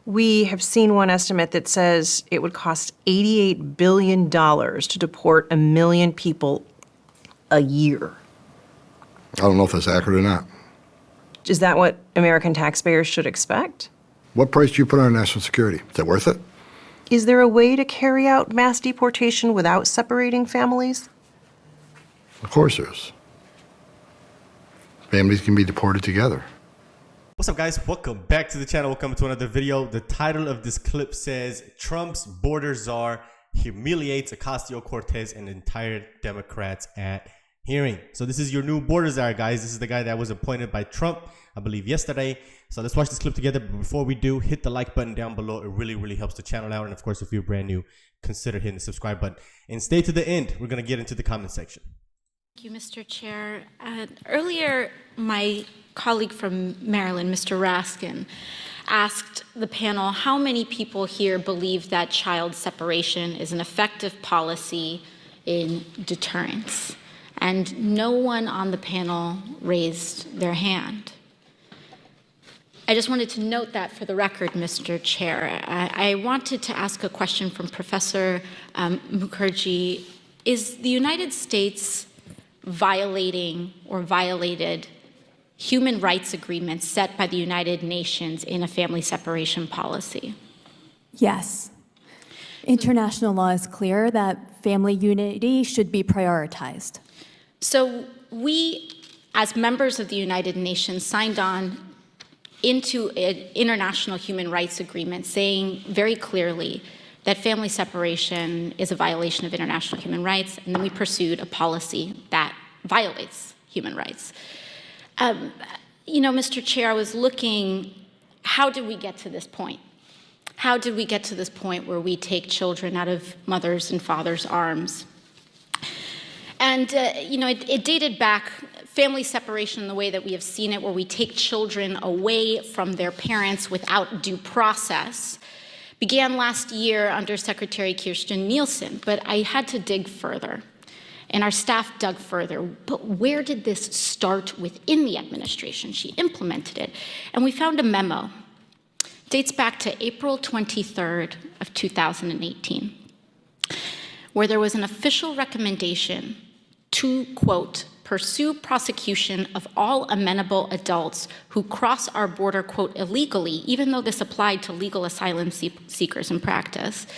We have seen one estimate that says it would cost $88 billion to deport 1 million people a year. I don't know if that's accurate or not. Is that what American taxpayers should expect? What price do you put on national security? Is that worth it? Is there a way to carry out mass deportation without separating families? Of course there is. Families can be deported together. What's up, guys? Welcome back to the channel. Welcome to another video. The title of this clip says, Trump's border czar humiliates Ocasio-Cortez and entire Democrats at hearing. So this is your new border czar, guys. This is the guy that was appointed by Trump, I believe, yesterday. So let's watch this clip together. But before we do, hit the like button down below. It really helps the channel out. And of course, if you're brand new, consider hitting the subscribe button. And stay to the end. We're going to get into the comment section. Thank you, Mr. Chair. Earlier, my colleague from Maryland, Mr. Raskin, asked the panel how many people here believe that child separation is an effective policy in deterrence. And no one on the panel raised their hand. I just wanted to note that for the record, Mr. Chair. I wanted to ask a question from Professor Mukherjee. Is the United States violating or violated human rights agreements set by the United Nations in a family separation policy? Yes. International law is clear that family unity should be prioritized. So we, as members of the United Nations, signed on into an international human rights agreement saying very clearly that family separation is a violation of international human rights, and then we pursued a policy that violates human rights. You know, Mr. Chair, I was looking, how did we get to this point? How did we get to this point where we take children out of mothers' and fathers' arms? And, you know, it dated back, family separation in the way that we have seen it, where we take children away from their parents without due process, began last year under Secretary Kirstjen Nielsen, but I had to dig further. And our staff dug further. But where did this start within the administration? She implemented it. And we found a memo. It dates back to April 23rd of 2018, where there was an official recommendation to, quote, pursue prosecution of all amenable adults who cross our border, quote, illegally, even though this applied to legal asylum seekers in practice,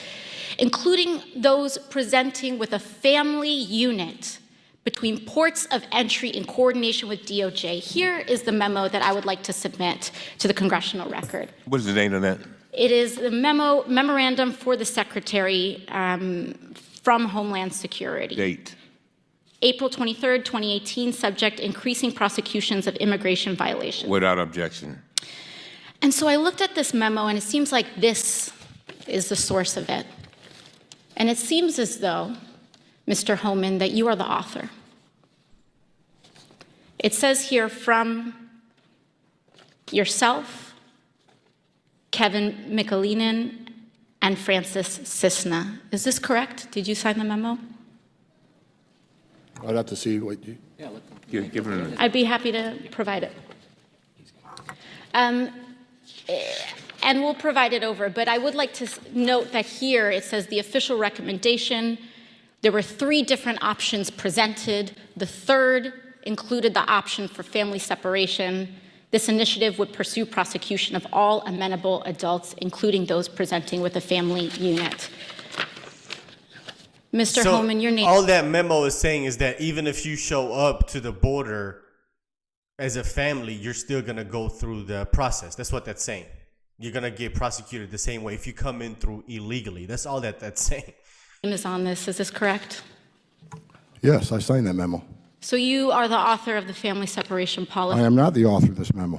including those presenting with a family unit between ports of entry in coordination with DOJ. Here is the memo that I would like to submit to the congressional record. What is the date of that? It is the memorandum for the Secretary from Homeland Security. Date? April 23rd, 2018, subject increasing prosecutions of immigration violations. Without objection. And so I looked at this memo, and it seems like this is the source of it. And it seems as though, Mr. Homan, that you are the author. It says here from yourself, Kevin Michalinen, and Francis Cisna. Is this correct? Did you sign the memo? I'd have to see what you... Give her a... I'd be happy to provide it. And we'll provide it over, but I would like to note that here it says the official recommendation. There were 3 different options presented. The third included the option for family separation. This initiative would pursue prosecution of all amenable adults, including those presenting with a family unit. Mr. Homan, your name. All that memo is saying is that even if you show up to the border as a family, you're still going to go through the process. That's what that's saying. You're going to get prosecuted the same way if you come in through illegally. That's all that that's saying. Is on this. Is this correct? Yes, I signed that memo. So you are the author of the family separation policy? I am not the author of this memo.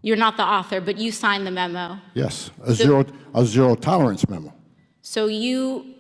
You're not the author, but you signed the memo. Yes, a zero tolerance memo. So you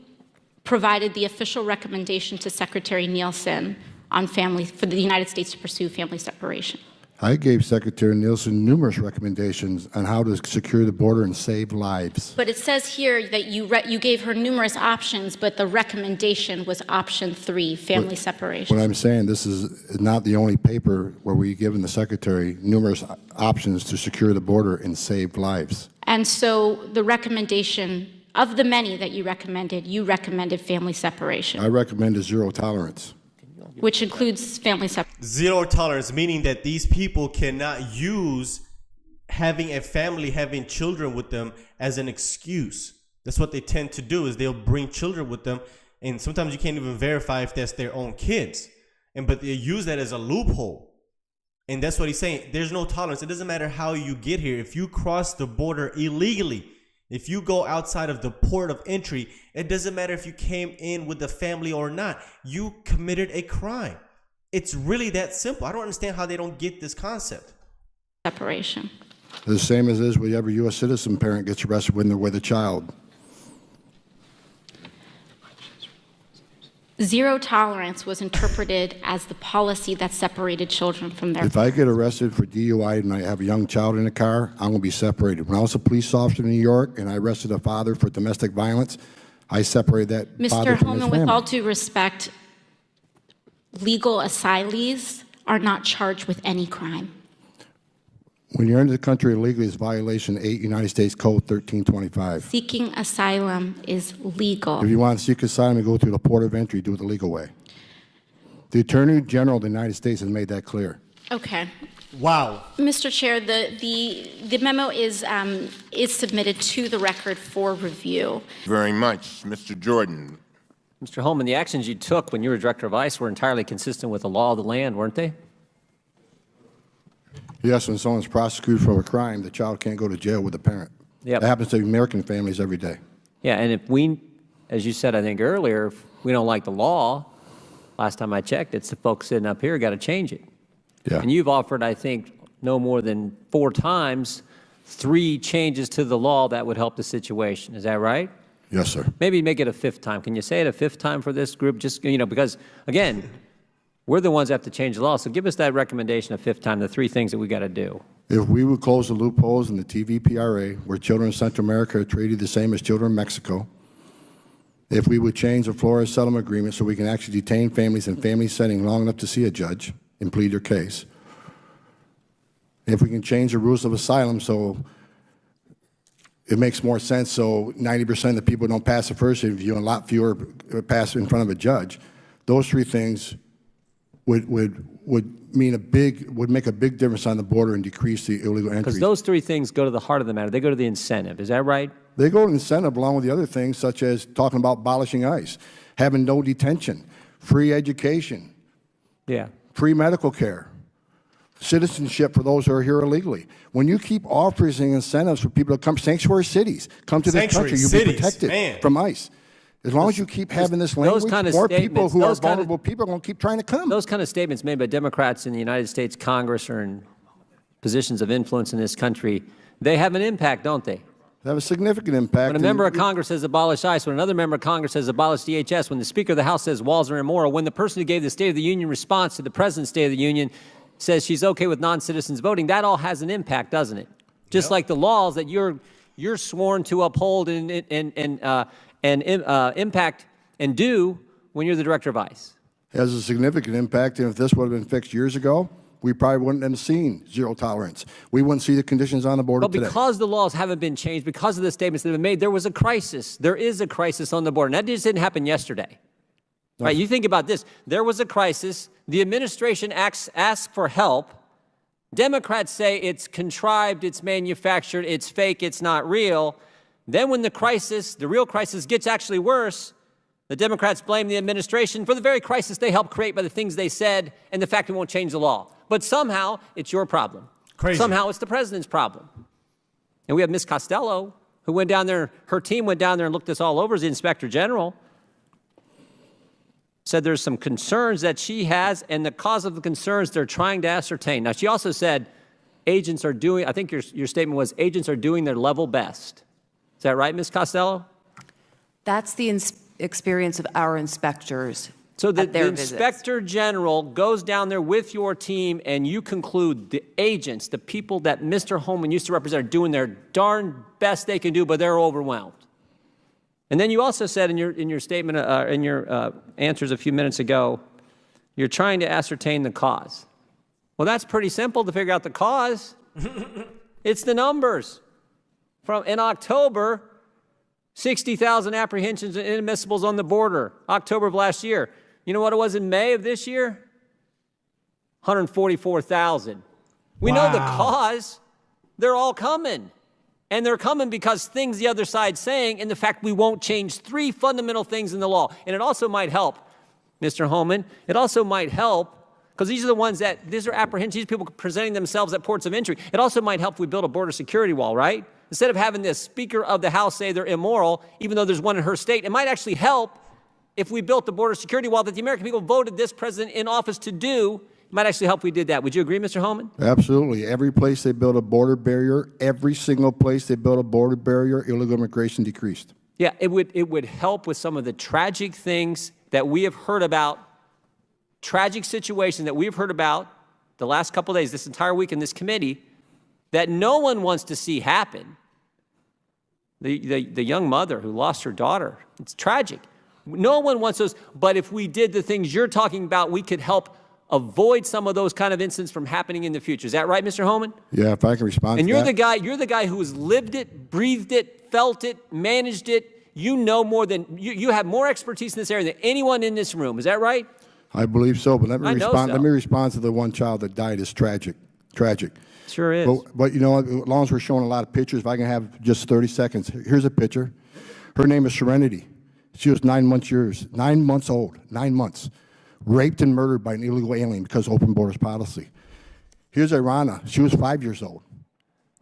provided the official recommendation to Secretary Nielsen on for the United States to pursue family separation. I gave Secretary Nielsen numerous recommendations on how to secure the border and save lives. But it says here that you gave her numerous options, but the recommendation was option 3, family separation. What I'm saying, this is not the only paper where we've given the Secretary numerous options to secure the border and save lives. And so the recommendation of the many that you recommended family separation, I recommend a zero tolerance. which includes family separation. Zero tolerance, meaning that these people cannot use having a family, having children with them as an excuse. That's what they tend to do, is they'll bring children with them, and sometimes you can't even verify if that's their own kids. But they use that as a loophole. And that's what he's saying. There's no tolerance. It doesn't matter how you get here. If you cross the border illegally, if you go outside of the port of entry, it doesn't matter if you came in with the family or not. You committed a crime. It's really that simple. I don't understand how they don't get this concept. Separation. The same as is with every U.S. citizen parent gets arrested when they're with a child. Zero tolerance was interpreted as the policy that separated children from their If I get arrested for DUI and I have a young child in the car, I'm going to be separated. When I was a police officer in New York and I arrested a father for domestic violence, I separated that father Mr. from his Holman, family. with all due respect, legal asylees are not charged with any crime. When you're into the country illegally, it's violation 8 United States Code 1325. Seeking asylum is legal. If you want to seek asylum and go through the port of entry, do it the legal way. The Attorney General of the United States has made that clear. Okay. Wow. Mr. Chair, the memo is submitted to the record for review. Very much. Mr. Jordan. Mr. Holman, the actions you took when you were director of ICE were entirely consistent with the law of the land, weren't they? Yes, when someone's prosecuted for a crime, the child can't go to jail with the parent. Yep. That happens to American families every day. Yeah, and if we, as you said, I think earlier, if we don't like the law, last time I checked, it's the folks sitting up here got to change it. Yeah. And you've offered, I think, no more than 4 times, 3 changes to the law that would help the situation. Is that right? Yes, sir. Maybe make it a 5th time. Can you say it a 5th time for this group? Just, because, again, we're the ones that have to change the law. So give us that recommendation a 5th time, the 3 things that we got to do. If we would close the loopholes in the TVPRA, where children in Central America are treated the same as children in Mexico, if we would change the Flores settlement agreement so we can actually detain families in family setting long enough to see a judge and plead their case, if we can change the rules of asylum so it makes more sense so 90% of the people don't pass the first interview and a lot fewer pass in front of a judge, those 3 things would make a big difference on the border and decrease the illegal entry. Because those 3 things go to the heart of the matter. They go to the incentive. Is that right? They go to incentive along with the other things, such as talking about abolishing ICE, having no detention, free education, Yeah. free medical care, citizenship for those who are here illegally. When you keep offering incentives for people to come, sanctuary cities, come to this country, you'll be protected from ICE. As long as you keep having this language, more people who are vulnerable people are going to keep trying to come. Those kind of statements made by Democrats in the United States Congress or in positions of influence in this country, they have an impact, don't they? They have a significant impact. When a member of Congress says abolish ICE, when another member of Congress says abolish DHS, when the Speaker of the House says walls are immoral, when the person who gave the State of the Union response to the President's State of the Union says she's okay with non-citizens voting, that all has an impact, doesn't it? Just like the laws that you're sworn to uphold and impact and do when you're the director of ICE. It has a significant impact, and if this would have been fixed years ago, we probably wouldn't have seen zero tolerance. We wouldn't see the conditions on the border today. But because the laws haven't been changed, because of the statements that have been made, there was a crisis. There is a crisis on the border. And that just didn't happen yesterday. No. Right? You think about this. There was a crisis. The administration asks for help. Democrats say it's contrived, it's manufactured, it's fake, it's not real. Then when the crisis, the real crisis, gets actually worse, the Democrats blame the administration for the very crisis they helped create by the things they said and the fact it won't change the law. But somehow, it's your problem. Crazy. Somehow, it's the president's problem. And we have Ms. Costello, who went down there, her team went down there and looked this all over as the Inspector General, said there's some concerns that she has, and the cause of the concerns they're trying to ascertain. Now, she also said agents are doing, I think your statement was, agents are doing their level best. Is that right, Ms. Costello? That's the experience of our inspectors. So the Inspector General goes down there with your team, and you conclude the agents, the people that Mr. Holman used to represent, are doing their darn best they can do, but they're overwhelmed. And then you also said in your statement, in your answers a few minutes ago, you're trying to ascertain the cause. Well, that's pretty simple to figure out the cause. It's the numbers. in October, 60,000 apprehensions and inadmissibles on the border, October of last year. You know what it was in May of this year? 144,000. We know the cause. They're all coming. And they're coming because things the other side's saying and the fact we won't change 3 fundamental things in the law. And it also might help, Mr. Holman, it also might help, because these are the ones that, these are apprehensions, these people presenting themselves at ports of entry. It also might help if we build a border security wall, right? Instead of having the Speaker of the House say they're immoral, even though there's one in her state, it might actually help if we built the border security wall that the American people voted this president in office to do. It might actually help if we did that. Would you agree, Mr. Holman? Absolutely. Every place they built a border barrier, every single place they built a border barrier, illegal immigration decreased. Yeah, it would help with some of the tragic things that we have heard about, tragic situations that we've heard about the last couple of days, this entire week in this committee, that no one wants to see happen. The young mother who lost her daughter, it's tragic. No one wants those, but if we did the things you're talking about, we could help avoid some of those kind of incidents from happening in the future. Is that right, Mr. Holman? Yeah, if I can respond and to that. You're the guy who has lived it, breathed it, felt it, managed it. You know more than, you have more expertise in this area than anyone in this room. Is that right? I believe so, but let me respond. So. Let me respond to the one child that died. It's tragic. Tragic. Sure is. But you know, as long as we're showing a lot of pictures, if I can have just 30 seconds. Here's a picture. Her name is Serenity. She was 9 months old, 9 months, raped and murdered by an illegal alien because of open borders policy. Here's Irana. She was 5 years old,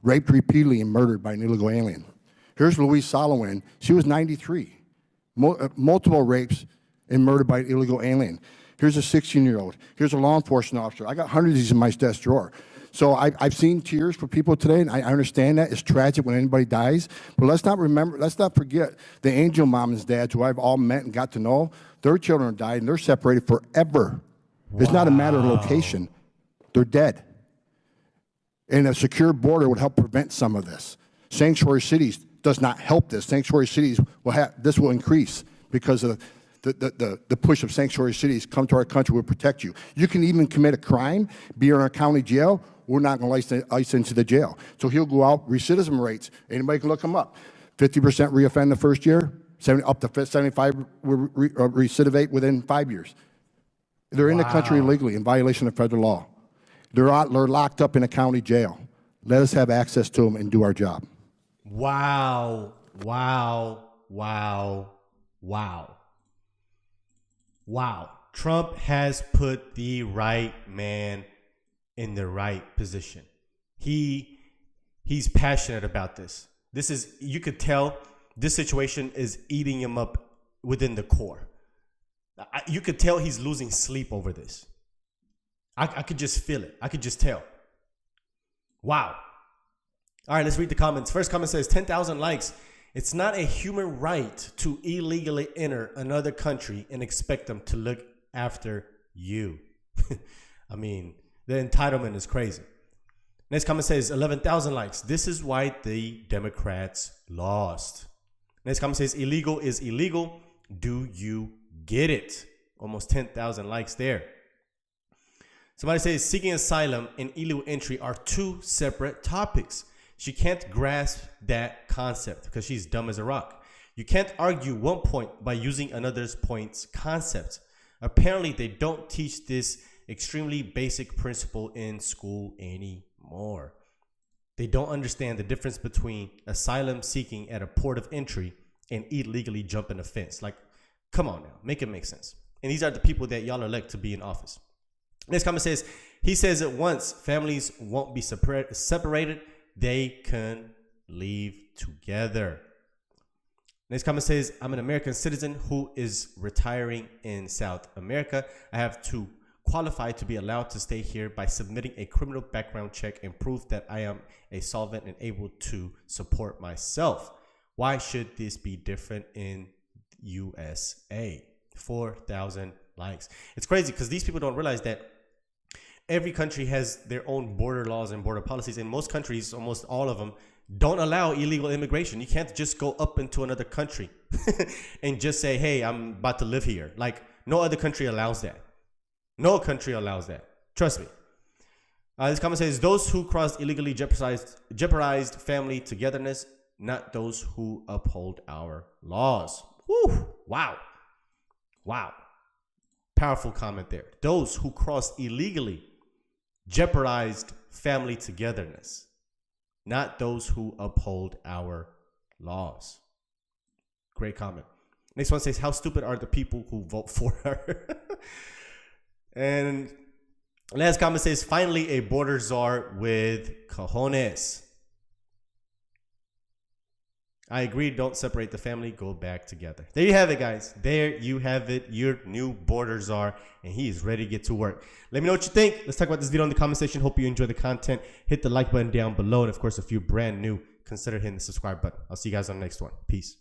raped repeatedly and murdered by an illegal alien. Here's Louise Solowin. She was 93, multiple rapes and murdered by an illegal alien. Here's a 16-year-old. Here's a law enforcement officer. I got hundreds of these in my desk drawer. So I've seen tears for people today, and I understand that. It's tragic when anybody dies. But let's not forget the angel moms and dads who I've all met and got to know. Their children died, and they're separated forever. Wow. It's not a matter of location. They're dead. And a secure border would help prevent some of this. Sanctuary cities does not help this. Sanctuary cities this will increase because of the push of sanctuary cities. Come to our country, we'll protect you. You can even commit a crime, be in our county jail. We're not going to ice into the jail. So he'll go out, recidivism rates, anybody can look them up. 50% reoffend the first year, up to 75 recidivate within 5 years. They're in the country illegally in violation of federal law. They're locked up in a county jail. Let us have access to them and do our job. Wow, wow, wow, wow. Wow. Trump has put the right man in the right position. He's passionate about this. This is, you could tell this situation is eating him up within the core. You could tell he's losing sleep over this. I could just feel it. I could just tell. Wow. All right, let's read the comments. First comment says 10,000 likes. It's not a human right to illegally enter another country and expect them to look after you. I mean, the entitlement is crazy. Next comment says 11,000 likes. This is why the Democrats lost. Next comment says illegal is illegal. Do you get it? Almost 10,000 likes there. Somebody says seeking asylum and illegal entry are two separate topics. She can't grasp that concept because she's dumb as a rock. You can't argue one point by using another's point's concept. Apparently, they don't teach this extremely basic principle in school anymore. They don't understand the difference between asylum seeking at a port of entry and illegally jumping a fence. Like, come on now, make it make sense. And these are the people that y'all elect to be in office. Next comment says, he says that once families won't be separated, they can live together. Next comment says, I'm an American citizen who is retiring in South America. I have to qualify to be allowed to stay here by submitting a criminal background check and proof that I am a solvent and able to support myself. Why should this be different in USA? 4,000 likes. It's crazy because these people don't realize that every country has their own border laws and border policies. In most countries, almost all of them, don't allow illegal immigration. You can't just go up into another country and just say, hey, I'm about to live here. Like, no other country allows that. No country allows that. Trust me. This comment says, those who crossed illegally jeopardized family togetherness not those who uphold our laws. Whew. Wow. Wow. Powerful comment there. Those who crossed illegally jeopardized family togetherness, not those who uphold our laws. Great comment. Next one says, how stupid are the people who vote for her? And last comment says, finally a border czar with cojones. I agree. Don't separate the family. Go back together. There you have it, guys. There you have it. Your new border czar, and he is ready to get to work. Let me know what you think. Let's talk about this video in the comment section. Hope you enjoy the content. Hit the like button down below. And of course, if you're brand new, consider hitting the subscribe button. I'll see you guys on the next one. Peace.